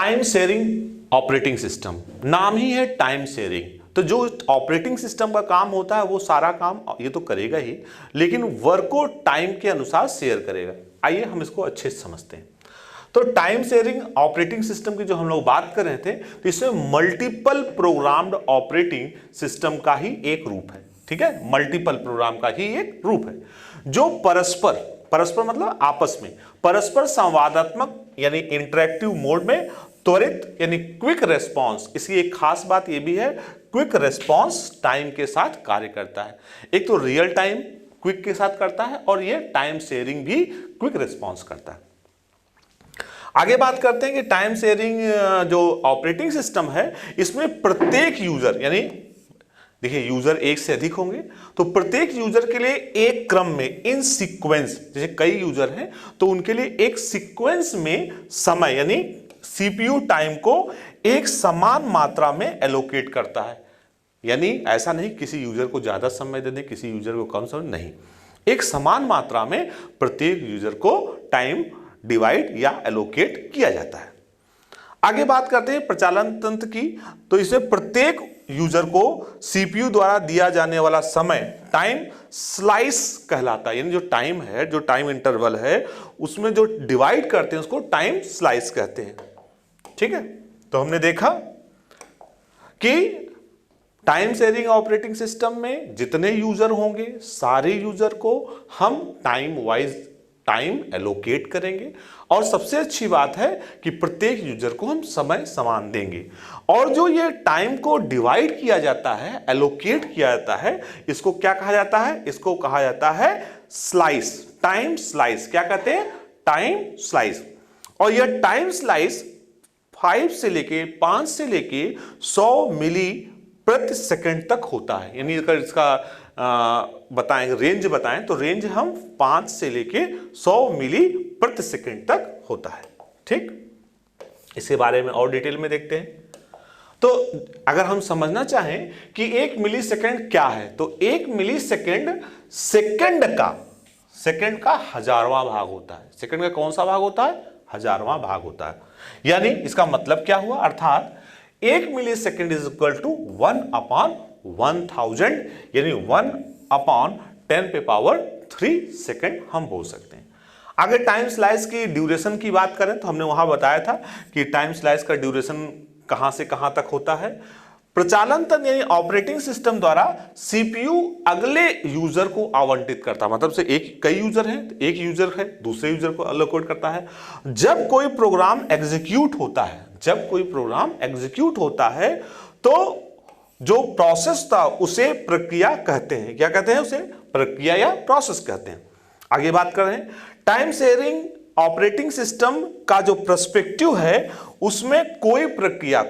Time sharing operating system, नाम ही है time sharing. तो जो ऑपरेटिंग सिस्टम का काम होता है वो सारा काम ये तो करेगा ही, लेकिन वर्क को टाइम के अनुसार शेयर करेगा। आइए हम इसको अच्छे से समझते हैं। तो टाइम शेयरिंग ऑपरेटिंग सिस्टम की जो हम लोग बात कर रहे थे, तो इसमें मल्टीपल प्रोग्राम्ड ऑपरेटिंग सिस्टम का ही एक रूप है। ठीक है, मल्टीपल प्रोग्राम का ही एक रूप है जो परस्पर मतलब आपस में परस्पर संवादात्मक यानी इंटरेक्टिव मोड में त्वरित यानी क्विक रेस्पॉन्स, इसकी एक खास बात यह भी है, क्विक रेस्पॉन्स टाइम के साथ कार्य करता है। एक तो रियल टाइम क्विक के साथ करता है और यह टाइम शेयरिंग भी क्विक रेस्पॉन्स करता है। आगे बात करते हैं कि टाइम शेयरिंग जो ऑपरेटिंग सिस्टम है, इसमें प्रत्येक यूजर यानी देखिए यूजर एक से अधिक होंगे, तो प्रत्येक यूजर के लिए एक क्रम में इन सीक्वेंस, जैसे कई यूजर हैं तो उनके लिए एक सीक्वेंस में समय यानी सीपीयू टाइम को एक समान मात्रा में एलोकेट करता है। यानी ऐसा नहीं किसी यूजर को ज्यादा समय दे दें, किसी यूजर को कम समय, नहीं, एक समान मात्रा में प्रत्येक यूजर को टाइम डिवाइड या एलोकेट किया जाता है। आगे बात करते हैं प्रचालन तंत्र की। तो इसमें प्रत्येक यूजर को सीपीयू द्वारा दिया जाने वाला समय टाइम स्लाइस कहलाता है। यानी जो टाइम है, जो टाइम इंटरवल है, उसमें जो डिवाइड करते हैं उसको टाइम स्लाइस कहते हैं। ठीक है, तो हमने देखा कि टाइम शेयरिंग ऑपरेटिंग सिस्टम में जितने यूजर होंगे सारे यूजर को हम टाइम वाइज टाइम एलोकेट करेंगे, और सबसे अच्छी बात है कि प्रत्येक यूजर को हम समय समान देंगे। और जो ये टाइम को डिवाइड किया जाता है, एलोकेट किया जाता है, इसको क्या कहा जाता है? इसको कहा जाता है स्लाइस, टाइम स्लाइस। क्या कहते हैं? Time slice. और यह टाइम स्लाइस 5 से लेके 5 से लेके 100 मिली प्रति सेकंड तक होता है। यानी अगर इसका बताएं रेंज बताएं तो रेंज हम 5 से लेके 100 मिली प्रति सेकंड तक होता है। ठीक, इसके बारे में और डिटेल में देखते हैं। तो अगर हम समझना चाहें कि 1 मिली सेकंड क्या है, तो 1 मिली सेकंड सेकंड का 1000वां भाग होता है। सेकंड का कौन सा भाग होता है? 1000वां भाग होता है। यानी इसका मतलब क्या हुआ? अर्थात 1 मिली सेकेंड इज इक्वल टू 1/1000, यानी 1/10⁻³ सेकेंड हम बोल सकते हैं। आगे टाइम स्लाइस की ड्यूरेशन की बात करें तो हमने वहां बताया था कि टाइम स्लाइस का ड्यूरेशन कहां से कहां तक होता है। प्रचालन तंत्र यानी ऑपरेटिंग सिस्टम द्वारा सीपीयू अगले यूजर को आवंटित करता है। मतलब से कई यूजर हैं, एक यूजर है दूसरे यूजर को एलोकेट करता है। जब कोई प्रोग्राम एग्जीक्यूट होता है, तो जो प्रोसेस था उसे प्रक्रिया कहते हैं। क्या कहते हैं? उसे प्रक्रिया या प्रोसेस कहते हैं। आगे बात कर रहे हैं टाइम शेयरिंग ऑपरेटिंग सिस्टम का जो पर्सपेक्टिव है, उसमें कोई प्रक्रिया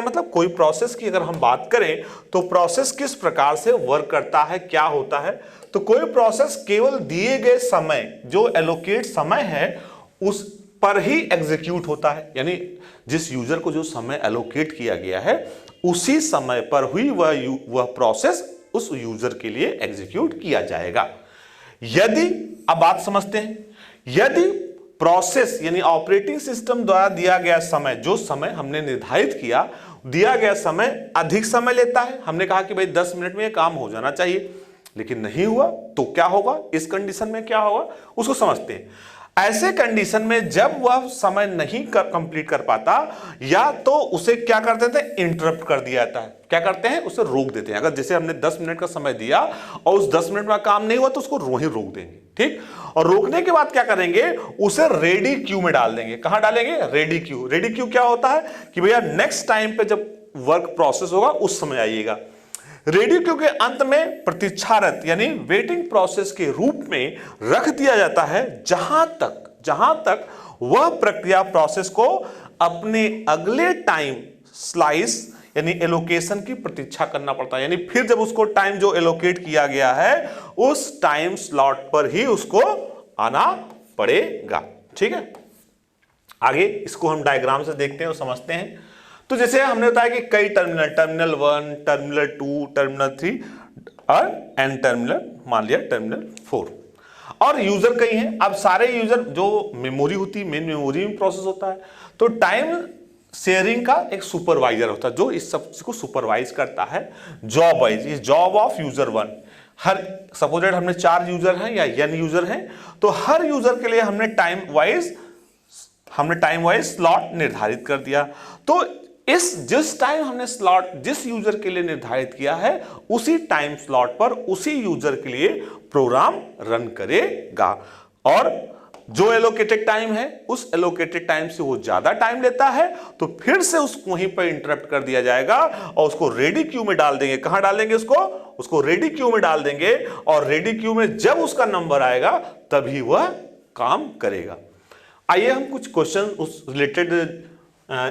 मतलब कोई प्रोसेस की अगर हम बात करें तो प्रोसेस किस प्रकार से वर्क करता है, क्या होता है। तो कोई प्रोसेस केवल दिए गए समय, जो एलोकेट समय है, उस पर ही एग्जीक्यूट होता है। यानी जिस यूजर को जो समय एलोकेट किया गया है उसी समय पर हुई वह प्रोसेस उस यूजर के लिए एग्जीक्यूट किया जाएगा। यदि, अब बात समझते हैं, यदि प्रोसेस यानी ऑपरेटिंग सिस्टम द्वारा दिया गया समय, जो समय हमने निर्धारित किया, दिया गया समय अधिक समय लेता है, हमने कहा कि भाई 10 मिनट में यह काम हो जाना चाहिए, लेकिन नहीं हुआ, तो क्या होगा? इस कंडीशन में क्या होगा उसको समझते हैं। ऐसे कंडीशन में जब वह समय नहीं कंप्लीट कर पाता, या तो उसे क्या करते थे? इंटरप्ट कर दिया जाता है। क्या करते हैं? उसे रोक देते हैं। अगर जैसे हमने 10 मिनट का समय दिया और उस 10 मिनट में काम नहीं हुआ तो उसको वहीं रोक देंगे। ठीक, और रोकने के बाद क्या करेंगे? उसे रेडी क्यू में डाल देंगे। कहां डालेंगे? Ready queue. रेडी क्यू क्या होता है कि भैया नेक्स्ट टाइम पे जब वर्क प्रोसेस होगा उस समय आइएगा। रेडी क्यू के अंत में प्रतीक्षारत यानी वेटिंग प्रोसेस के रूप में रख दिया जाता है, जहां तक वह प्रक्रिया प्रोसेस को अपने अगले टाइम स्लाइस यानी एलोकेशन की प्रतीक्षा करना पड़ता है। यानी फिर जब उसको टाइम जो एलोकेट किया गया है उस टाइम स्लॉट पर ही उसको आना पड़ेगा। ठीक है, आगे इसको हम डायग्राम से देखते हैं और समझते हैं। तो जैसे हमने बताया कि कई टर्मिनल 1, टर्मिनल 2, टर्मिनल 3 और एन टर्मिनल, मान लिया टर्मिनल 4, और यूजर कई हैं। अब सारे यूजर जो मेमोरी होती है, मेन मेमोरी में प्रोसेस होता है, तो टाइम शेयरिंग का एक सुपरवाइजर होता है जो इस सब को सुपरवाइज करता है जॉब वाइज। ये job of user one, her supposed हमने 4 यूजर हैं या n यूजर हैं, तो हर यूजर के लिए हमने टाइम वाइज स्लॉट निर्धारित कर दिया। तो जिस टाइम हमने स्लॉट जिस यूजर के लिए निर्धारित किया है उसी टाइम स्लॉट पर उसी यूजर के लिए प्रोग्राम रन करेगा। और जो एलोकेटेड टाइम है उस एलोकेटेड टाइम से वो ज्यादा टाइम लेता है तो फिर से उसको वहीं पर इंटरप्ट कर दिया जाएगा और उसको रेडी क्यू में डाल देंगे। कहां डालेंगे उसको रेडी क्यू में डाल देंगे, और रेडी क्यू में जब उसका नंबर आएगा तभी वह काम करेगा। आइए हम कुछ क्वेश्चन उस रिलेटेड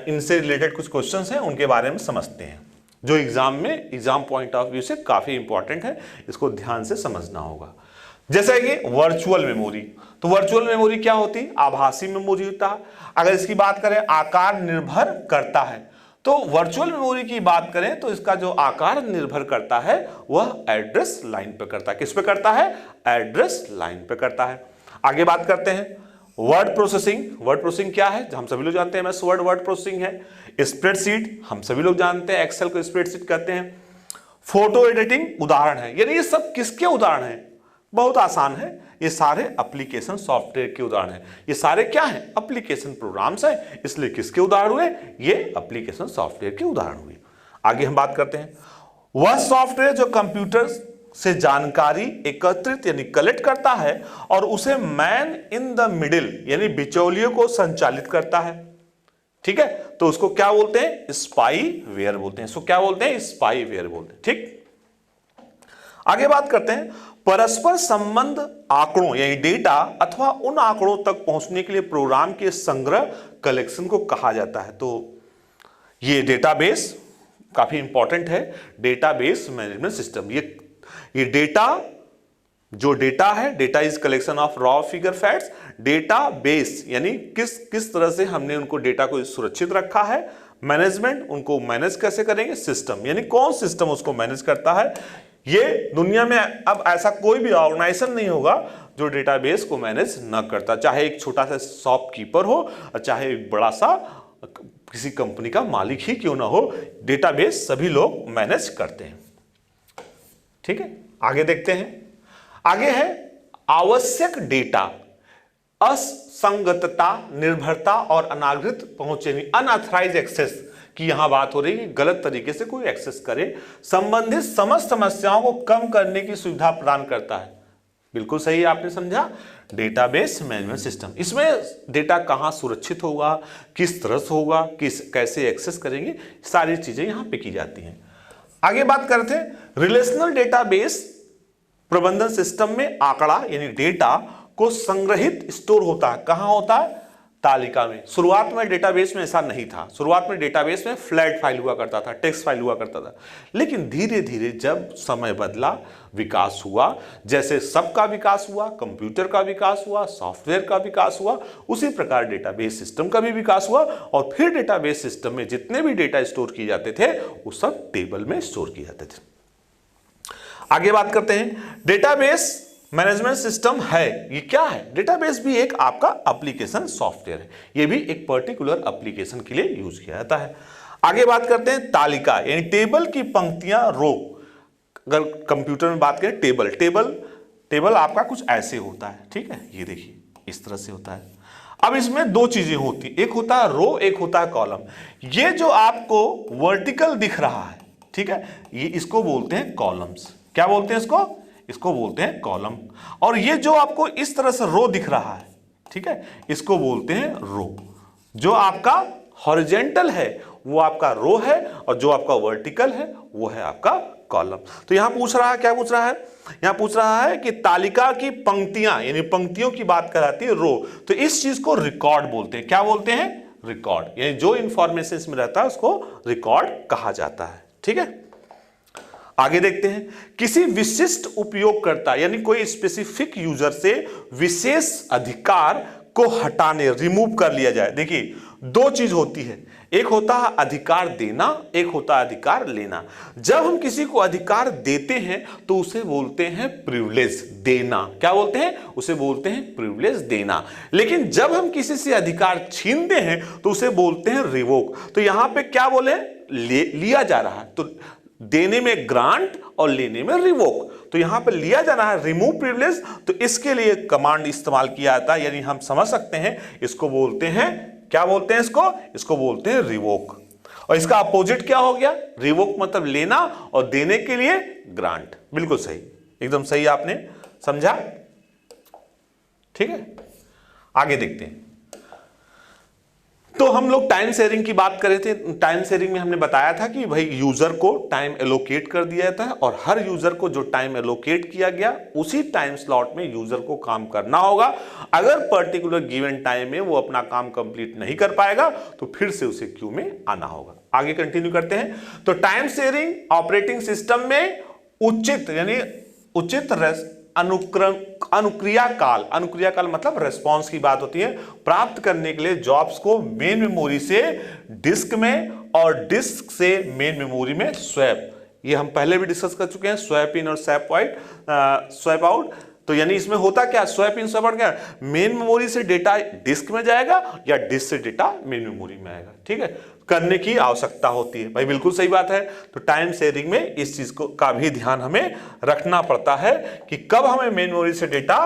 इनसे रिलेटेड कुछ क्वेश्चंस हैं उनके बारे में समझते हैं, जो एग्जाम पॉइंट ऑफ व्यू से काफी इंपॉर्टेंट है, इसको ध्यान से समझना होगा। जैसे कि वर्चुअल मेमोरी, तो वर्चुअल मेमोरी क्या होती है? आभासी मेमोरी होता है। अगर इसकी बात करें आकार निर्भर करता है, तो वर्चुअल मेमोरी की बात करें तो इसका जो आकार निर्भर करता है वह एड्रेस लाइन पे करता है। किस पे करता है? एड्रेस लाइन पे करता है। आगे बात करते हैं वर्ड प्रोसेसिंग। वर्ड प्रोसेसिंग क्या है? हम सभी लोग जानते हैं एमएस वर्ड प्रोसेसिंग है। स्प्रेडशीट हम सभी लोग जानते हैं, एक्सेल को स्प्रेडशीट कहते हैं। फोटो एडिटिंग उदाहरण है। यानी ये सब किसके उदाहरण हैं? बहुत आसान है, ये सारे एप्लीकेशन सॉफ्टवेयर के उदाहरण हैं। ये सारे क्या हैं? एप्लीकेशन प्रोग्राम्स हैं, इसलिए किसके उदाहरण हुए? ये एप्लीकेशन सॉफ्टवेयर के उदाहरण हुए। आगे हम बात करते हैं वह सॉफ्टवेयर जो कंप्यूटर से जानकारी एकत्रित यानी कलेक्ट करता है और उसे मैन इन द मिडिल यानी बिचौलियों को संचालित करता है। ठीक है, तो उसको क्या बोलते हैं? स्पाईवेयर बोलते हैं। इसको क्या बोलते हैं? स्पाईवेयर बोलते हैं। ठीक, आगे बात करते हैं परस्पर संबंध आंकड़ों यानी डेटा अथवा उन आंकड़ों तक पहुंचने के लिए प्रोग्राम के संग्रह कलेक्शन को कहा जाता है। तो ये डेटाबेस काफी इंपॉर्टेंट है, डेटाबेस मैनेजमेंट सिस्टम। ये डेटा जो डेटा है, data is collection of raw figure facts. Database यानी किस तरह से हमने उनको डेटा को सुरक्षित रखा है। मैनेजमेंट, उनको मैनेज कैसे करेंगे। सिस्टम यानी कौन सिस्टम उसको मैनेज करता है। ये दुनिया में अब ऐसा कोई भी ऑर्गेनाइजेशन नहीं होगा जो डेटाबेस को मैनेज न करता, चाहे एक छोटा सा शॉपकीपर हो और चाहे एक बड़ा सा किसी कंपनी का मालिक ही क्यों ना हो, डेटाबेस सभी लोग मैनेज करते हैं। ठीक है, आगे देखते हैं। आगे है आवश्यक डेटा, असंगतता, निर्भरता और अनागृत पहुंच यानी अनऑथराइज्ड एक्सेस की यहां बात हो रही है। गलत तरीके से कोई एक्सेस करे, संबंधित समस्त समस्याओं को कम करने की सुविधा प्रदान करता है। बिल्कुल सही आपने समझा, डेटाबेस मैनेजमेंट सिस्टम। इसमें डेटा कहां सुरक्षित होगा, किस तरह से होगा, कैसे एक्सेस करेंगे, सारी चीजें यहां पे की जाती हैं। आगे बात करते हैं रिलेशनल डेटाबेस प्रबंधन सिस्टम में आंकड़ा यानी डेटा को संग्रहित स्टोर होता है। कहां होता है? तालिका में। शुरुआत में डेटाबेस में ऐसा नहीं था। शुरुआत में डेटाबेस में फ्लैट फाइल हुआ करता था, टेक्स्ट फाइल हुआ करता था। लेकिन धीरे धीरे जब समय बदला, विकास हुआ, जैसे सबका विकास हुआ, कंप्यूटर का विकास हुआ, सॉफ्टवेयर का विकास हुआ, उसी प्रकार डेटाबेस सिस्टम का भी विकास हुआ। और फिर डेटाबेस सिस्टम में जितने भी डेटा स्टोर किए जाते थे वो सब टेबल में स्टोर किए जाते थे। आगे बात करते हैं डेटाबेस मैनेजमेंट सिस्टम है। ये क्या है? डेटाबेस भी एक आपका एप्लीकेशन सॉफ्टवेयर है। ये भी एक पर्टिकुलर एप्लीकेशन के लिए यूज किया जाता है। आगे बात करते हैं तालिका यानी टेबल की पंक्तियां, रो। अगर कंप्यूटर में बात करें टेबल आपका कुछ ऐसे होता है। ठीक है, ये देखिए इस तरह से होता है। अब इसमें दो चीजें होती, एक होता है रो, एक होता है कॉलम। ये जो आपको वर्टिकल दिख रहा है, ठीक है, ये इसको बोलते हैं कॉलम्स। क्या बोलते हैं इसको? इसको बोलते हैं कॉलम। और ये जो आपको इस तरह से रो दिख रहा है, ठीक है, इसको बोलते हैं रो। जो आपका हॉरिजॉन्टल है वो आपका रो है और जो आपका वर्टिकल है वो है आपका कॉलम। तो यहां पूछ रहा है, क्या पूछ रहा है? यहां पूछ रहा है कि तालिका की पंक्तियां यानी पंक्तियों की बात कराती है रो, तो इस चीज को रिकॉर्ड बोलते हैं। क्या बोलते हैं? रिकॉर्ड। यानी जो इंफॉर्मेशन इसमें रहता है उसको रिकॉर्ड कहा जाता है। ठीक है, आगे देखते हैं किसी विशिष्ट उपयोगकर्ता यानी कोई स्पेसिफिक यूजर से विशेष अधिकार को हटाने, रिमूव कर लिया जाए। देखिए दो चीज होती है, एक होता है अधिकार देना, एक होता है अधिकार लेना। जब हम किसी को अधिकार देते हैं तो उसे बोलते हैं प्रिविलेज देना। क्या बोलते हैं? उसे बोलते हैं प्रिविलेज देना। लेकिन जब हम किसी से अधिकार छीनते हैं तो उसे बोलते हैं रिवोक। तो यहां पे क्या बोले? लिया जा रहा है, तो देने में ग्रांट और लेने में रिवोक। तो यहां पे लिया जाना है रिमूव प्रिविलेज, तो इसके लिए कमांड इस्तेमाल किया जाता है, यानी हम समझ सकते हैं इसको बोलते हैं, क्या बोलते हैं इसको बोलते हैं रिवोक। और इसका अपोजिट क्या हो गया? रिवोक मतलब लेना और देने के लिए ग्रांट। बिल्कुल सही, एकदम सही आपने समझा। ठीक है, आगे देखते हैं। तो हम लोग टाइम शेयरिंग की बात कर रहे थे। टाइम शेयरिंग में हमने बताया था कि भाई यूजर को टाइम एलोकेट कर दिया जाता है और हर यूजर को जो टाइम एलोकेट किया गया उसी टाइम स्लॉट में यूजर को काम करना होगा। अगर पर्टिकुलर गिवन टाइम में वो अपना काम कंप्लीट नहीं कर पाएगा तो फिर से उसे क्यू में आना होगा। आगे कंटिन्यू करते हैं। तो टाइम शेयरिंग ऑपरेटिंग सिस्टम में उचित यानी उचित अनुक्रिया काल मतलब रेस्पॉन्स की बात होती है, प्राप्त करने के लिए जॉब्स को मेन मेमोरी से डिस्क में और डिस्क से मेन मेमोरी में स्वैप, ये हम पहले भी डिस्कस कर चुके हैं, स्वैप इन और स्वैप आउट। तो यानी इसमें होता क्या? स्वैप इन स्वैप आउट क्या? मेन मेमोरी से डेटा डिस्क में जाएगा या डिस्क से डेटा मेन मेमोरी में आएगा। ठीक है, करने की आवश्यकता होती है। भाई बिल्कुल सही बात है। तो टाइम शेयरिंग में इस चीज को का भी ध्यान हमें रखना पड़ता है कि कब हमें मेन मेमोरी से डेटा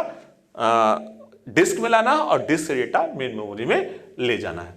डिस्क में लाना और डिस्क से डेटा मेन मेमोरी में ले जाना है।